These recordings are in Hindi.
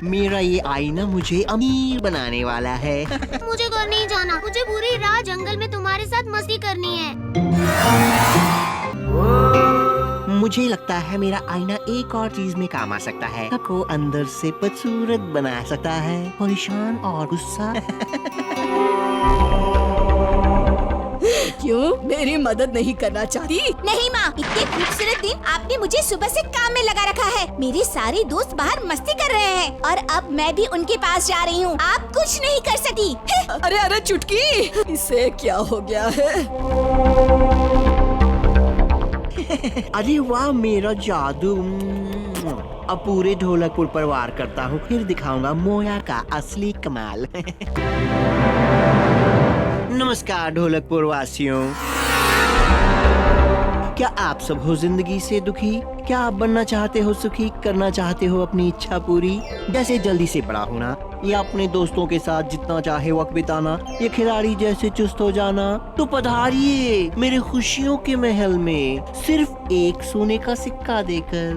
मेरा ये आईना मुझे अमीर बनाने वाला है। मुझे घर नहीं जाना, मुझे पूरी रात जंगल में तुम्हारे साथ मस्ती करनी है। मुझे लगता है मेरा आईना एक और चीज में काम आ सकता है। सबको अंदर से बदसूरत बना सकता है, परेशान और गुस्सा। क्यों मेरी मदद नहीं करना चाहती? नहीं माँ, इतने खूबसूरत दिन आपने मुझे सुबह से काम में लगा रखा है। मेरे सारे दोस्त बाहर मस्ती कर रहे हैं और अब मैं भी उनके पास जा रही हूँ। आप कुछ नहीं कर सकी। अरे अरे चुटकी, इसे क्या हो गया है? अरे वाह मेरा जादू। अब पूरे ढोलकपुर पर वार करता हूँ, फिर दिखाऊंगा मोया का असली कमाल। नमस्कार ढोलकपुर वासियों। क्या आप सब हो जिंदगी से दुखी? क्या आप बनना चाहते हो सुखी, करना चाहते हो अपनी इच्छा पूरी? जैसे जल्दी से बड़ा होना, या अपने दोस्तों के साथ जितना चाहे वक्त बिताना, या खिलाड़ी जैसे चुस्त हो जाना, तो पधारिए मेरे खुशियों के महल में सिर्फ एक सोने का सिक्का देकर।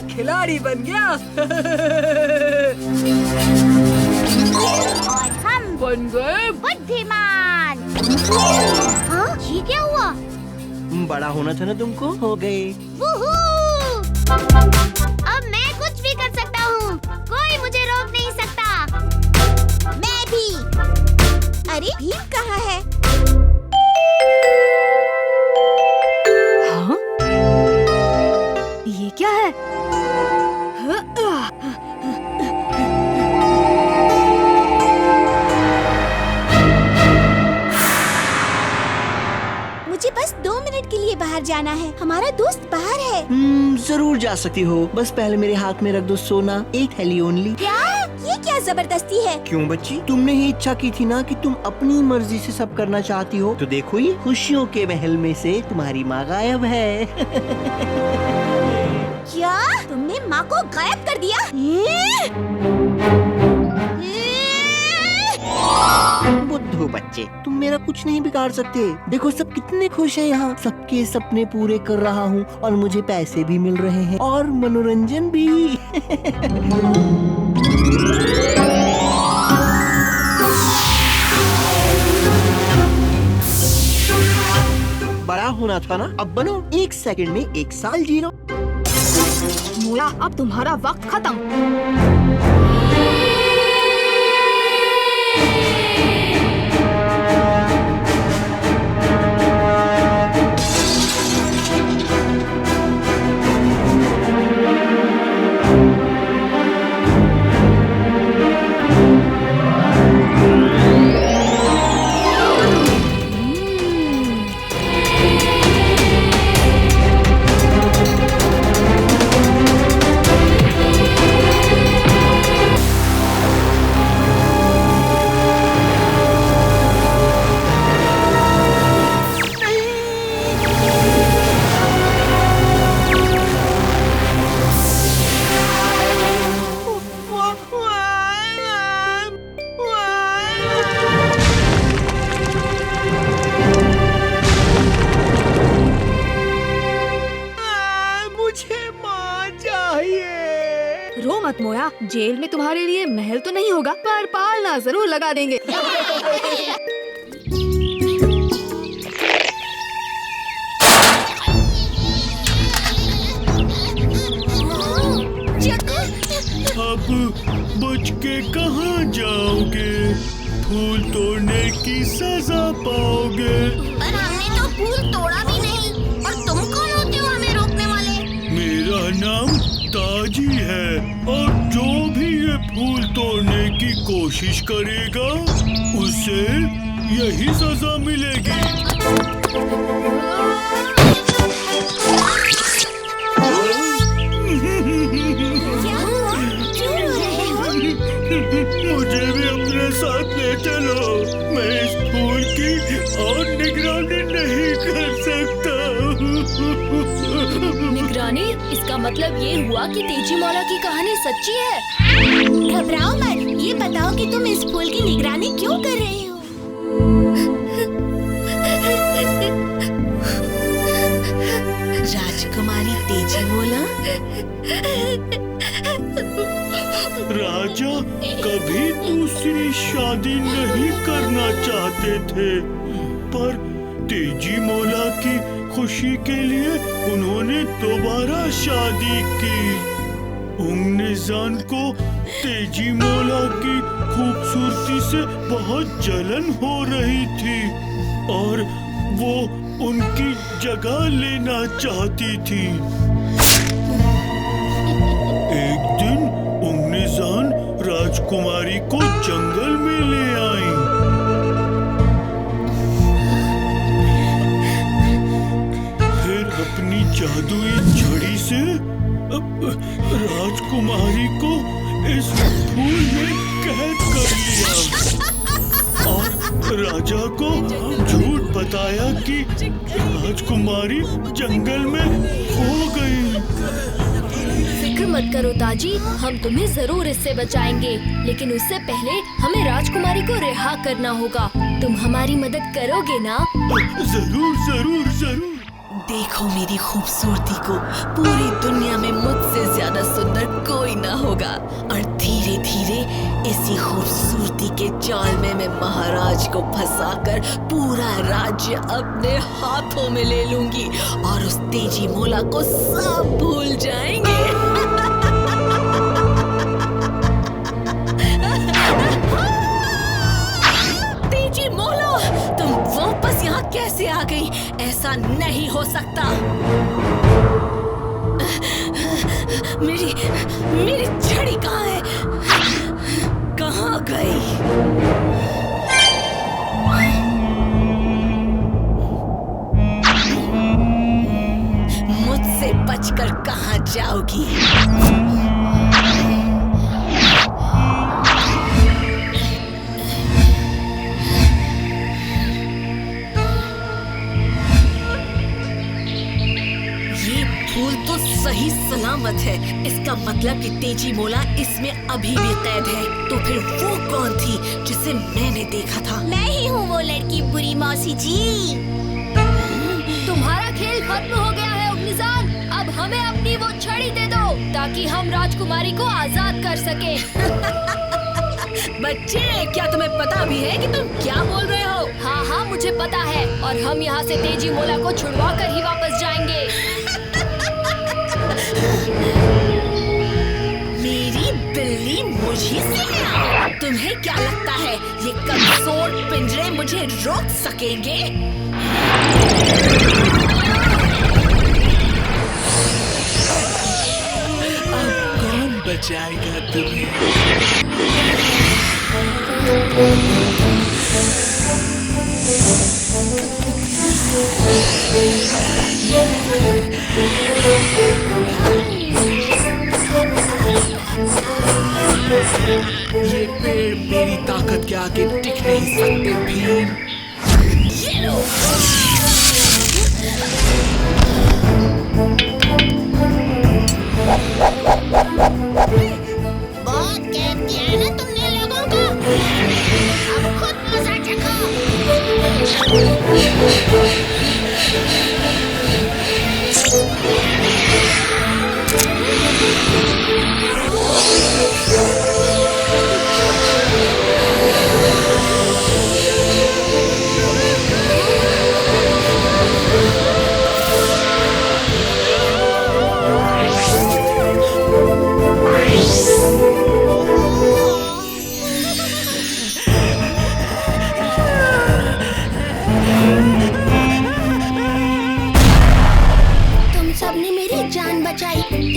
खिलाड़ी बन गया। और हम बन गए बुद्धिमान। हाँ, ये क्या हुआ? बड़ा होना था ना तुमको, हो गए। वूहू! अब मैं कुछ भी कर सकता हूँ, कोई मुझे रोक नहीं सकता। मैं भी। अरे भीम कहाँ है? हाँ? ये क्या है? मुझे बस 2 मिनट के लिए बाहर जाना है। हमारा दोस्त बाहर है। जरूर जा सकती हो, बस पहले मेरे हाथ में रख दो सोना, एक थैली ओनली। क्या? ये क्या जबरदस्ती है? क्यों बच्ची, तुमने ही इच्छा की थी ना कि तुम अपनी मर्जी से सब करना चाहती हो। तो देखो ये खुशियों के महल में से तुम्हारी माँ गायब है। क्या? तुमने माँ को गायब कर दिया? बुद्धू बच्चे, तुम मेरा कुछ नहीं बिगाड़ सकते। देखो सब कितने खुश हैं यहाँ, सबके सपने पूरे कर रहा हूँ और मुझे पैसे भी मिल रहे हैं और मनोरंजन भी। बड़ा होना था ना, अब बनो। 1 सेकंड में 1 साल जी लो। मोया, अब तुम्हारा वक्त खत्म। रो मत मोया, जेल में तुम्हारे लिए महल तो नहीं होगा, पर पालना जरूर लगा देंगे। अब बच के कहाँ जाओगे? फूल तोड़ने की सजा पाओगे। पर हमने तो फूल तोड़ा भी नहीं, और तुम कौन होते हो हमें रोकने वाले? मेरा नाम ताजी है, और जो भी ये फूल तोड़ने की कोशिश करेगा उसे यही सजा मिलेगी। मुझे भी अपने साथ ले चलो, मैं इस फूल की और निगरानी नहीं कर सकता। निगरानी, इसका मतलब ये हुआ कि तेजी मौला की कहानी सच्ची है। घबराओ मत, ये बताओ कि तुम इस फूल की निगरानी क्यों कर रही हो? राजकुमारी तेजी मौला, राजा कभी दूसरी शादी नहीं करना चाहते थे, पर तेजी मौला की खुशी के लिए उन्होंने दोबारा शादी की। उंगनिजान को तेजी मौला की खूबसूरती से बहुत जलन हो रही थी और वो उनकी जगह लेना चाहती थी। एक दिन उंगनिजान राजकुमारी को जंगल में ले आई। फिर अपनी जादुई छड़ी से राजकुमारी को इस फूल में कैद कर लिया और राजा को झूठ बताया कि राजकुमारी जंगल में खो गई। फिक्र मत करो ताजी, हम तुम्हें जरूर इससे बचाएंगे, लेकिन उससे पहले हमें राजकुमारी को रिहा करना होगा। तुम हमारी मदद करोगे ना? जरूर जरूर जरूर। देखो मेरी खूबसूरती को, पूरी दुनिया में मुझसे ज्यादा सुंदर कोई ना होगा। और धीरे धीरे इसी खूबसूरती के जाल में मैं महाराज को फंसाकर पूरा राज्य अपने हाथों में ले लूंगी और उस तेजी मौला को सब भूल जाएंगे। तेजी मौला, तुम वापस यहाँ कैसे आ गई? ऐसा नहीं हो सकता। मेरी छड़ी कहाँ है? कहाँ गई? मुझसे बचकर कहाँ जाओगी? सही सलामत है, इसका मतलब कि तेजी मौला इसमें अभी भी कैद है। तो फिर वो कौन थी जिसे मैंने देखा था? मैं ही हूँ वो लड़की, बुरी मौसी जी। तुम्हारा खेल खत्म हो गया है उंगनिजान। अब हमें अपनी वो छड़ी दे दो ताकि हम राजकुमारी को आजाद कर सके। बच्चे, क्या तुम्हें पता भी है कि तुम क्या बोल रहे हो? हाँ हाँ, मुझे पता है, और हम यहाँ से तेजी मौला को छुड़वा कर ही वापस जाएंगे। मेरी बिल्ली मुझे से मिलाओ। तुम्हें क्या लगता है ये कमजोर पिंजरे मुझे रोक सकेंगे? अब कौन बचाएगा तुम्हें? ये पेड़ मेरी ताकत के आगे टिक नहीं सकते भीम। ये लो। बहुत कैद किया है ना तुमने लोगों को, अब खुद मजा चखो।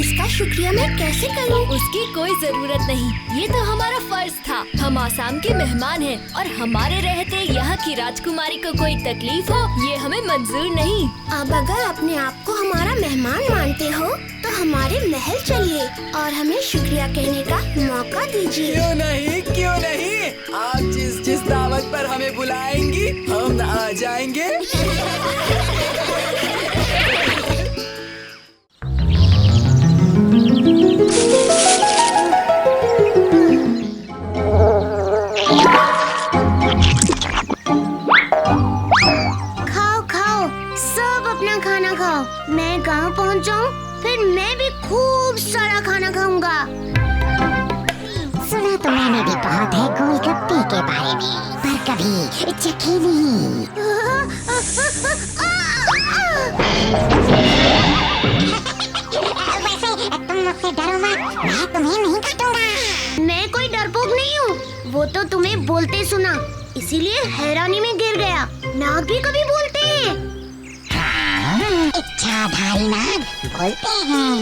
इसका शुक्रिया मैं कैसे करूं? उसकी कोई जरूरत नहीं, ये तो हमारा फर्ज था। हम आसाम के मेहमान हैं और हमारे रहते यहाँ की राजकुमारी को कोई तकलीफ हो, ये हमें मंजूर नहीं। अब अगर अपने आप को हमारा मेहमान मानते हो तो हमारे महल चलिए और हमें शुक्रिया कहने का मौका दीजिए। क्यों नहीं, क्यों नहीं? आप जिस दावत पर हमें बुलाएंगी हम आ जाएंगे। मैं कहाँ पहुँच जाऊँ, फिर मैं भी खूब सारा खाना खाऊंगा। सुना तो मैंने भी बहुत है गोलगप्पे के बारे में, पर कभी चखी नहीं। वैसे तुम मुझसे डरो मत, मैं तुम्हें नहीं काटूंगा। मैं कोई डरपोक नहीं हूँ, वो तो तुम्हें बोलते सुना, इसीलिए हैरानी में गिर गया। नाग भी कभी बोलते हैं। हाँ, इच्छाधारी नाग बोलते हैं।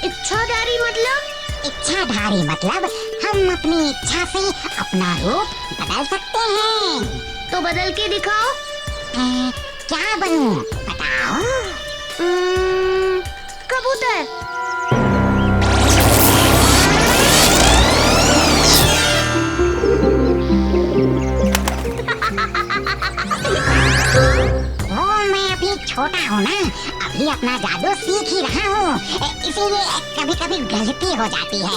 इच्छाधारी मतलब? इच्छाधारी मतलब हम अपनी इच्छा से अपना रूप बदल सकते हैं। तो बदल के दिखाओ। क्या बनूं बताओ? कबूतर। मैं अभी छोटा हूँ ना, अभी अपना जादू सीख ही रहा हूँ, इसीलिए कभी कभी गलती हो जाती है।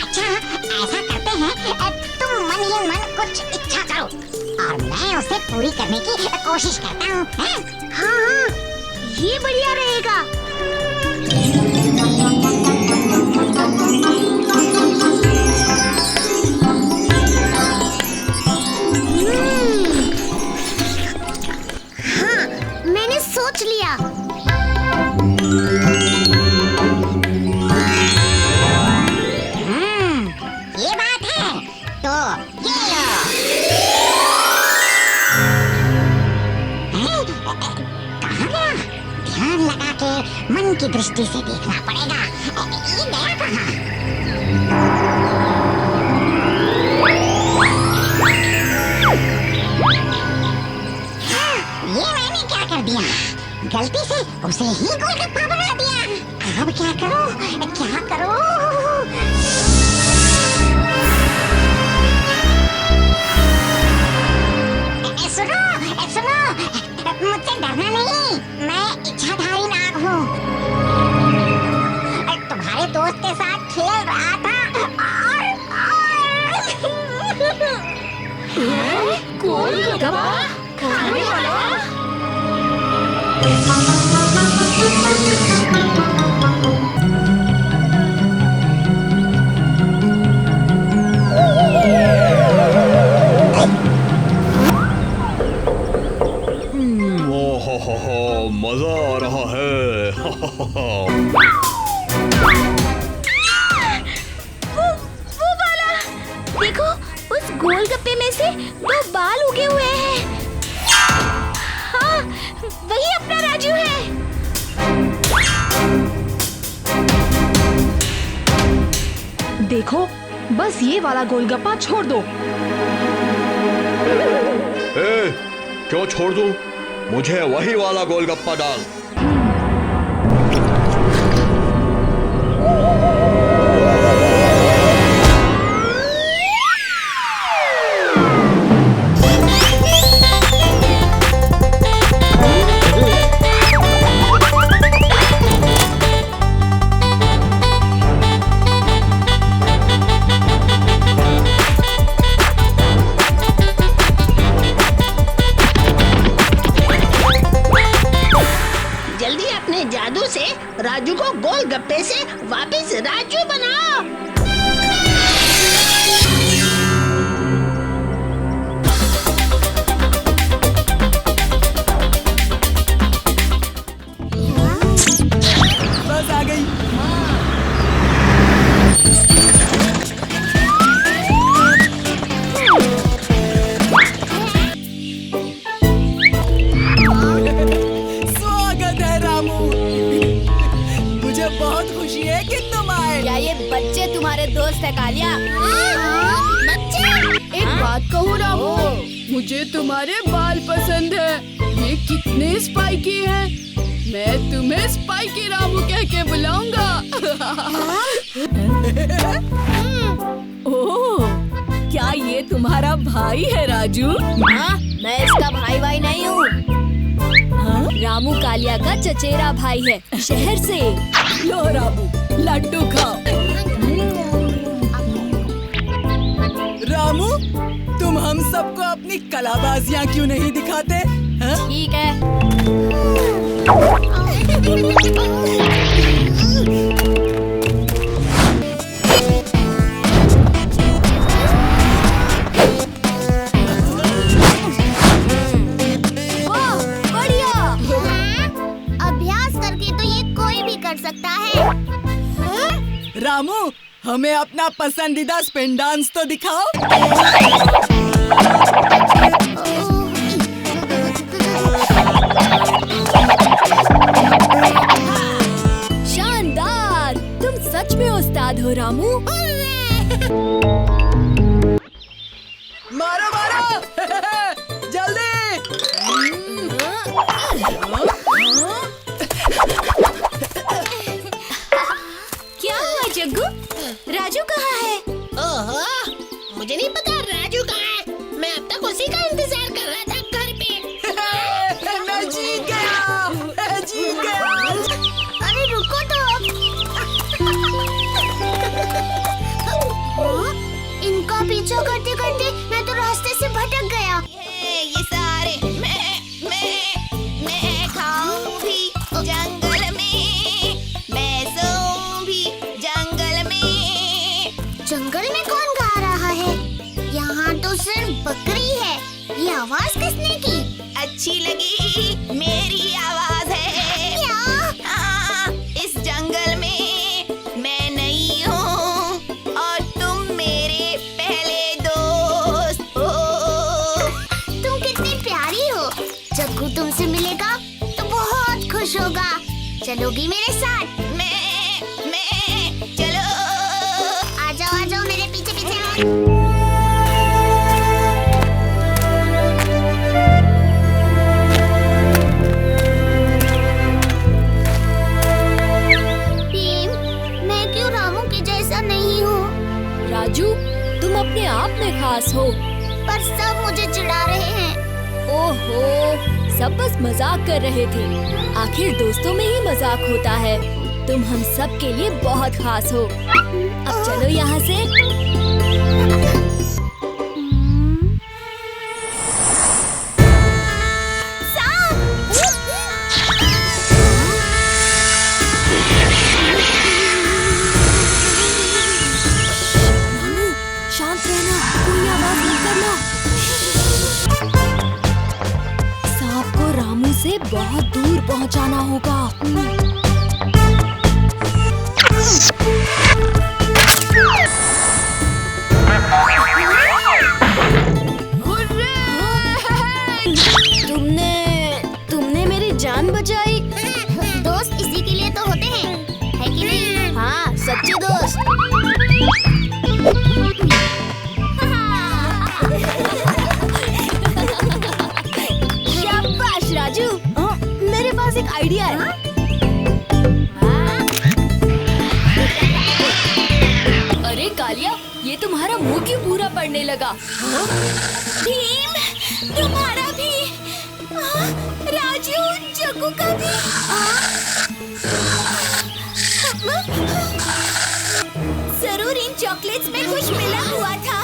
अच्छा ऐसा करते हैं, तुम मन ही मन कुछ इच्छा करो और मैं उसे पूरी करने की कोशिश करता हूँ। हाँ, ये बढ़िया रहेगा। मैंने सोच लिया। ये बात है, तो ये लो। कहाँ गया? ध्यान लगा के मन की दृष्टि से देखना पड़ेगा। ये गया कहाँ? ये मैंने क्या कर दिया? गलती से उसे ही गोलगप्पा बना दिया। अब क्या करूं? क्या करूं? सुनो, मुझसे डरना नहीं, मैं इच्छाधारी नाग हूँ। तुम्हारे दोस्त के साथ खेल रहा था गोलगप्पा खाने वाला? मजा आ रहा है। वो वाला देखो, उस गोलगप्पे में से 2 बाल उगे हुए हैं। हाँ, वही अपना राजू है। देखो, बस ये वाला गोलगप्पा छोड़ दो। क्यों छोड़ दूं? मुझे वही वाला गोलगप्पा डाल। राजू को गोलगप्पे से वापस राजू बनाओ। बस आ गई। स्वागत है रामू। मुझे बहुत खुशी है कि तुम आए। क्या ये बच्चे तुम्हारे दोस्त है कालिया? एक बात कहूँ रामू, मुझे तुम्हारे बाल पसंद है। ये कितने स्पाइकी हैं। मैं तुम्हें स्पाइकी रामू कह के बुलाऊंगा। ओह, क्या ये तुम्हारा भाई है राजू? हाँ, मैं इसका भाई भाई नहीं हूँ। रामू कालिया का चचेरा भाई है, शहर से। लो रामू, लड्डू खाओ। रामू, तुम हम सबको अपनी कलाबाजियाँ क्यों नहीं दिखाते? ठीक है। वाह, बढ़िया। अभ्यास करके तो ये कोई भी कर सकता है। रामू, हमें अपना पसंदीदा स्पिन डांस तो दिखाओ। शानदार, तुम सच में उस्ताद हो रामू। मारो मारो जल्दी। क्या हुआ जग्गू? राजू कहाँ है? ओहो, मुझे नहीं पता राजू कहाँ है। मैं अब तक उसी का इंतजार कर रहा था घर पे। मैं जीत गया, मैं जीत गया। अरे रुको तो। इनका पीछा करते करते मैं तो रास्ते से भटक गया। ये सारे मैं खाऊं भी जंगल में, मैं सोऊं भी जंगल में। जंगल में कौन गा रहा है? यहाँ तो सिर्फ बकरी है। ये आवाज किसने की? अच्छी लगी मेरी आवाज है। क्या? हाँ, इस जंगल में मैं नई हूँ और तुम मेरे पहले दोस्त हो। तुम कितनी प्यारी हो। जग्गू तुमसे मिलेगा तो बहुत खुश होगा। चलोगी मेरे साथ? मैं चलो। आ जाओ मेरे पीछे पीछे। भीम, मैं क्यों रामू के जैसा नहीं हूँ? राजू, तुम अपने आप में खास हो। पर सब मुझे चिढ़ा रहे हैं। ओहो, सब बस मजाक कर रहे थे। आखिर दोस्तों में ही मजाक होता है। तुम हम सब के लिए बहुत खास हो। अब चलो यहाँ से। रामू, शांत रहना, कोई आवाज मत करना। सांप को रामू से बहुत दूर पहुंचाना होगा। तुमने मेरी जान बचाई। दोस्त इसी के लिए तो होते हैं, है कि नहीं? हाँ, सच्चे दोस्त। शाबाश राजू। मेरे पास एक आइडिया है। अरे कालिया, ये तुम्हारा मुंह क्यों पूरा पड़ने लगा? भीम, तुम्हारा भी। राजू, जग्गू का भी। जरूर इन चॉकलेट्स में कुछ मिला हुआ था।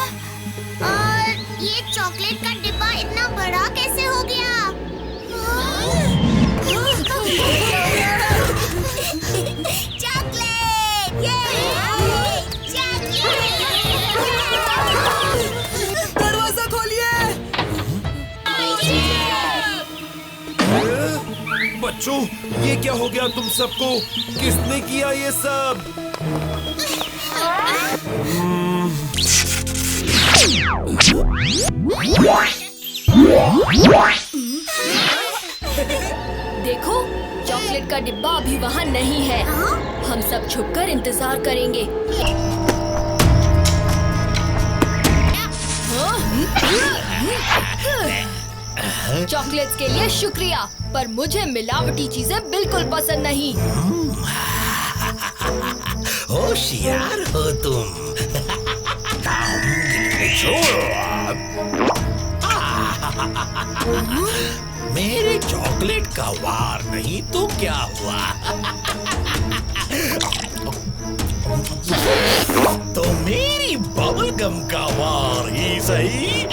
और ये चॉकलेट का डिब्बा इतना बड़ा कैसे हो गया? चॉकलेट! दरवाजा खोलिए। बच्चों, ये क्या हो गया तुम सबको? किसने किया ये सब? देखो, चॉकलेट का डिब्बा अभी वहाँ नहीं है। हम सब छुपकर इंतजार करेंगे। चॉकलेट्स के लिए शुक्रिया, पर मुझे मिलावटी चीजें बिल्कुल पसंद नहीं। होशियार हो तुम। मेरे चॉकलेट का वार नहीं तो क्या हुआ? तो मेरी बबल गम का वार ही सही।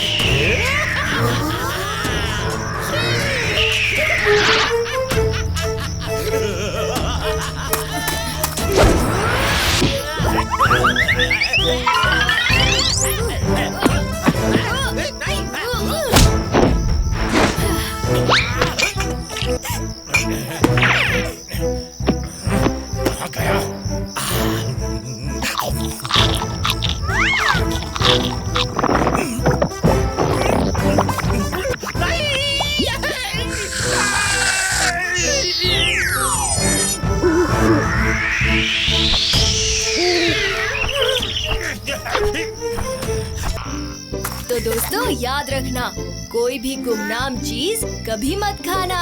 रखना। कोई भी गुमनाम चीज कभी मत खाना।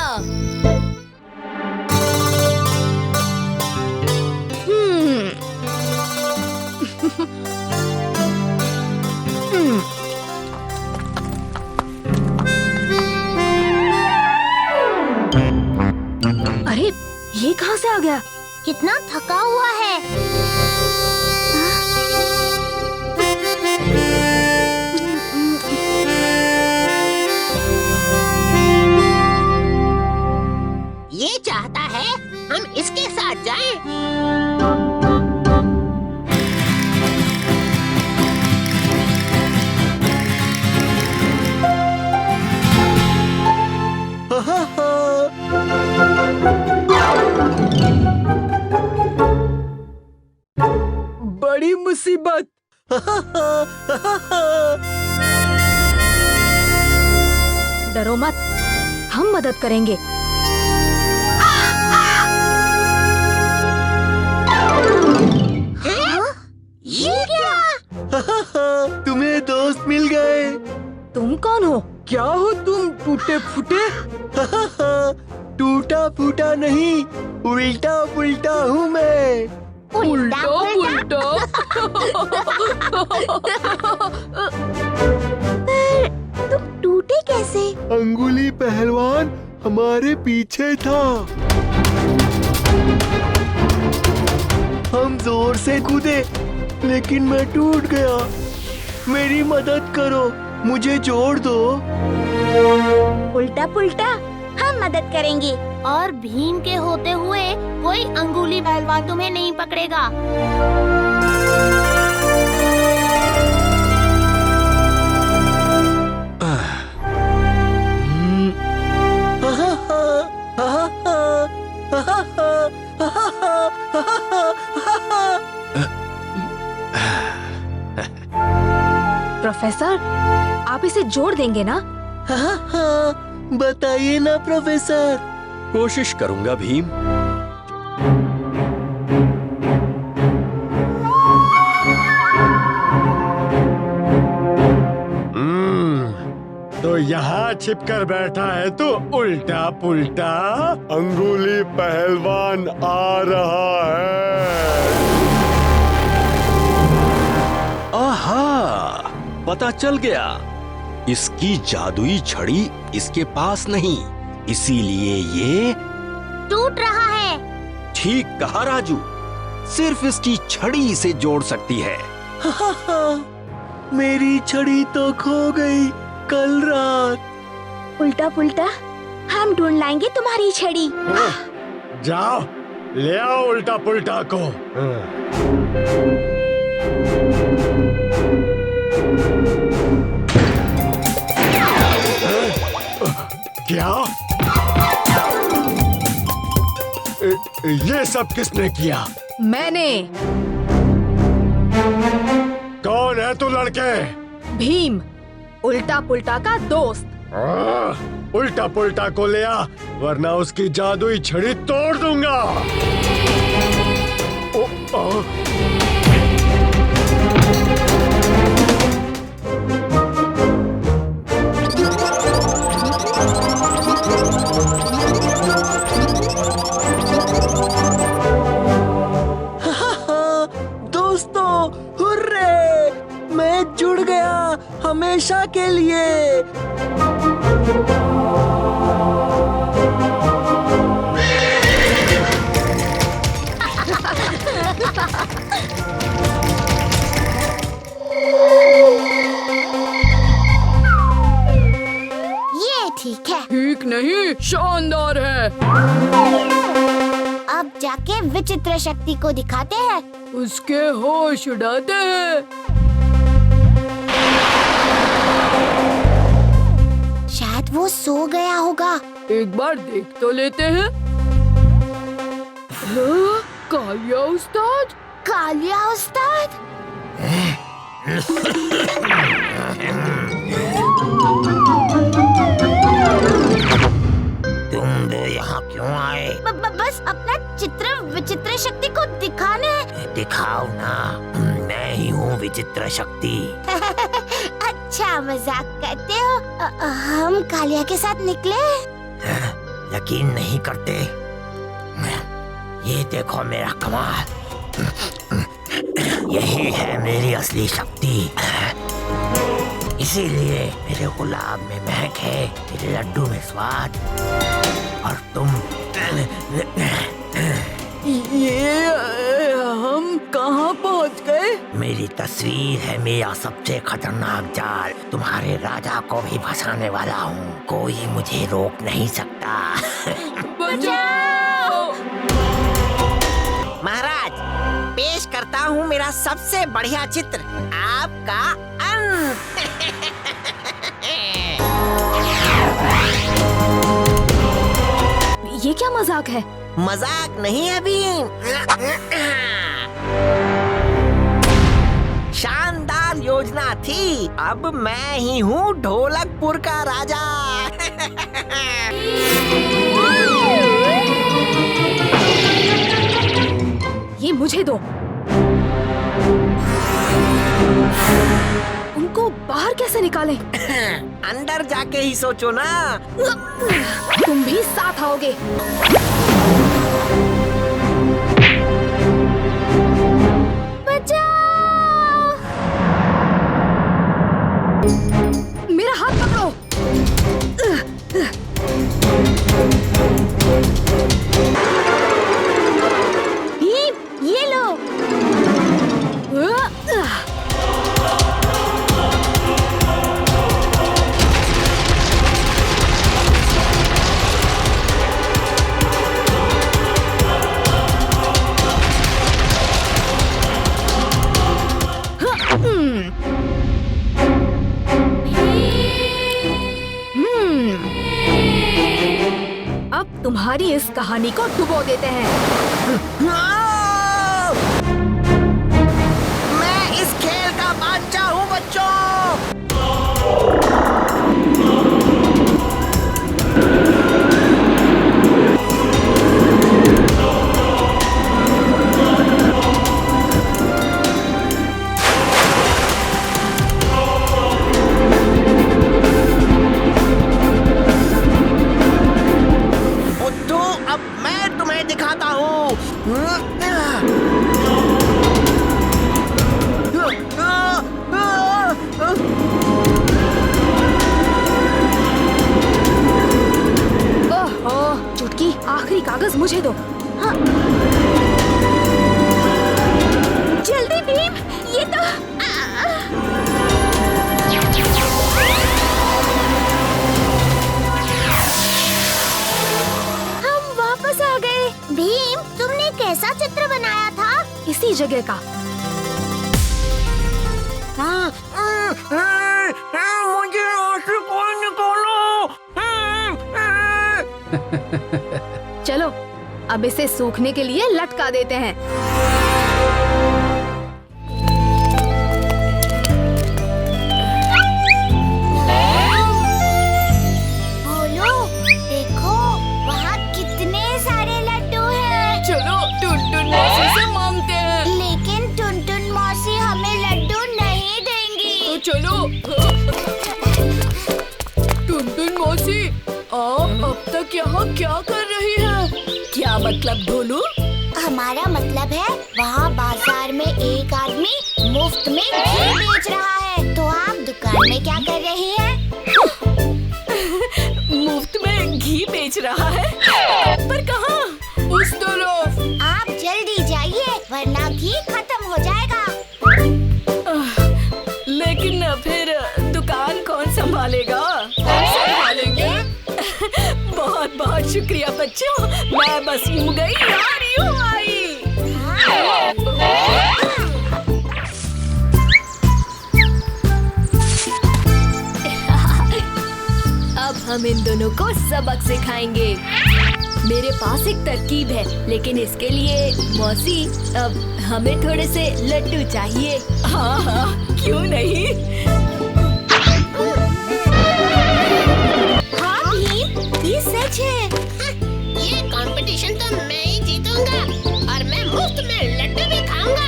अरे ये कहाँ से आ गया? कितना थका हुआ है। ये चाहता है हम इसके साथ जाएं। बड़ी मुसीबत। डरो मत, हम मदद करेंगे। ये क्या? तुम्हें दोस्त मिल गए। तुम कौन हो? क्या हो तुम टूटे फूटे? टूटा फूटा नहीं, उल्टा पुल्टा हूँ मैं। उल्टा पुल्टा। तुम टूटे कैसे? अंगुली पहलवान हमारे पीछे था। हम जोर से कूदे, लेकिन मैं टूट गया। मेरी मदद करो, मुझे जोड़ दो। उल्टा पुल्टा, हम मदद करेंगे। और भीम के होते हुए कोई अंगुली पहलवान तुम्हें नहीं पकड़ेगा। प्रोफेसर, आप इसे जोड़ देंगे ना? हाँ, बताइए ना प्रोफेसर। कोशिश करूंगा भीम। तो यहाँ छिपकर बैठा है तो उल्टा पुल्टा। अंगुली पहलवान आ रहा है। आहा, पता चल गया। इसकी जादुई छड़ी इसके पास नहीं, इसीलिए ये टूट रहा है। ठीक कहा राजू, सिर्फ इसकी छड़ी इसे जोड़ सकती है। मेरी छड़ी तो खो गई कल रात। उल्टा पुल्टा, हम ढूंढ लाएंगे तुम्हारी छड़ी। जाओ ले आओ उल्टा पुल्टा को। क्या? ये सब किसने किया? मैंने। कौन है तू लड़के? भीम, उल्टा पुल्टा का दोस्त। उल्टा पुल्टा को ले आ, वरना उसकी जादुई छड़ी तोड़ दूंगा। दोस्तों, हुर्रे! मैं जुड़ गया हमेशा के लिए। ये ठीक है। ठीक नहीं, शानदार है। अब जाके विचित्र शक्ति को दिखाते हैं। उसके होश उड़ाते हैं। शायद वो सो गया होगा। एक बार देख तो लेते हैं। हाँ, कालिया उस्ताद। कालिया उस्ताद। तुम दो यहाँ क्यों आए? बस अपना चित्र विचित्र शक्ति को दिखाने। दिखाओ ना, मैं ही हूँ विचित्र शक्ति। अच्छा मजाक करते हो। हम कालिया के साथ निकले। यकीन नहीं करते? ये देखो मेरा कमाल। यही है मेरी असली शक्ति। इसीलिए मेरे गुलाब में महक है, मेरे लड्डू में स्वाद, और तुम ये हम कहाँ पहुँच गए? मेरी तस्वीर है मेरा सबसे खतरनाक जाल। तुम्हारे राजा को भी फंसाने वाला हूँ। कोई मुझे रोक नहीं सकता। बचाओ! महाराज, पेश करता हूँ मेरा सबसे बढ़िया चित्र, आपका अंत। ये क्या मजाक है? मजाक नहीं है भीम। शानदार योजना थी। अब मैं ही हूँ ढोलकपुर का राजा। ये मुझे दो। उनको बाहर कैसे निकालें? अंदर जाके ही सोचो ना। तुम भी साथ आओगे। बचाओ! मेरा हाथ पकड़ो। ये लो। अब तुम्हारी इस कहानी को डुबो देते हैं। मैं इस खेल का बादशाह हूँ बच्चों। बुद्धू, अब मैं तुम्हें दिखाता हूँ। ओहो, चुटकी, आखिरी कागज मुझे दो। हाँ। जल्दी भीम, ये तो हम वापस आ गए। भीम, तुमने कैसा चित्र बनाया था? इसी जगह का। मुझे यहाँ से कोई निकालो। चलो, अब इसे सूखने के लिए लटका देते हैं। बोलो, देखो वहाँ कितने सारे लड्डू हैं। चलो टुनटुन मौसी से मांगते हैं। लेकिन टुनटुन मौसी हमें लड्डू नहीं देंगी। तो चलो। टुनटुन मौसी, आप अब तक यहाँ क्या कर रही हैं? क्या मतलब ढोलू? हमारा मतलब है वहाँ बाजार में एक आदमी मुफ्त में घी बेच रहा है। तो आप दुकान में क्या कर रही हैं? मुफ्त में घी बेच रहा है? पर कहाँ? उस तरफ। आप जल्दी जाइए वरना घी खत्म हो जाएगा। लेकिन फिर दुकान कौन संभालेगा? संभालेंगे? बहुत बहुत शुक्रिया बच्चों, मैं बस यूं गई और यूं आई। अब हम इन दोनों को सबक सिखाएंगे। मेरे पास एक तरकीब है, लेकिन इसके लिए मौसी, अब हमें थोड़े से लड्डू चाहिए। हाँ हाँ, क्यों नहीं। हाँ भीम, ये सच है। ये कंपटीशन तो मैं ही जीतूंगा और मैं मुफ्त में लड्डू भी खाऊंगा।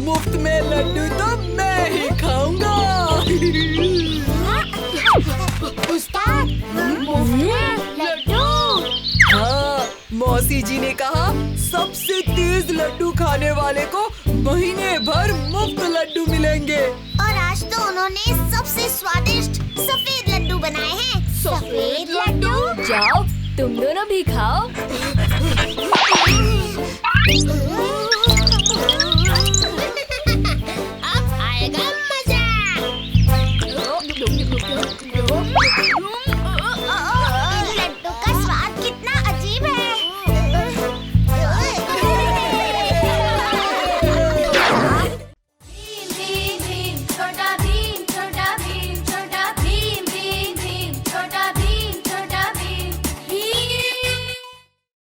मुफ्त में लड्डू तो मैं ही मौसी जी ने कहा सबसे तेज लड्डू खाने वाले को महीने भर मुफ्त लड्डू मिलेंगे। और आज तो उन्होंने सबसे स्वादिष्ट सफेद लड्डू बनाए हैं। सफेद लड्डू? जाओ तुम दोनों भी खाओ।